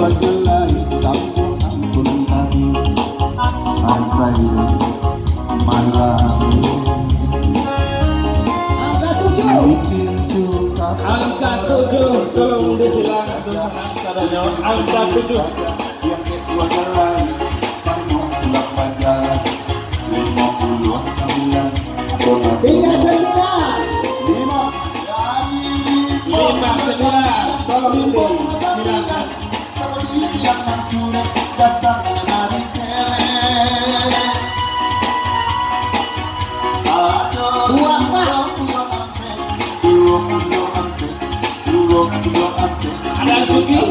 dua jelai sambung ampun kami sampai malam angka 7 tolong disilang sadanya angka 7 yang kedua jelai kami mau pulang Banjaran 59 59 tolong disilakan yang sudah datang dari cewek ada Juki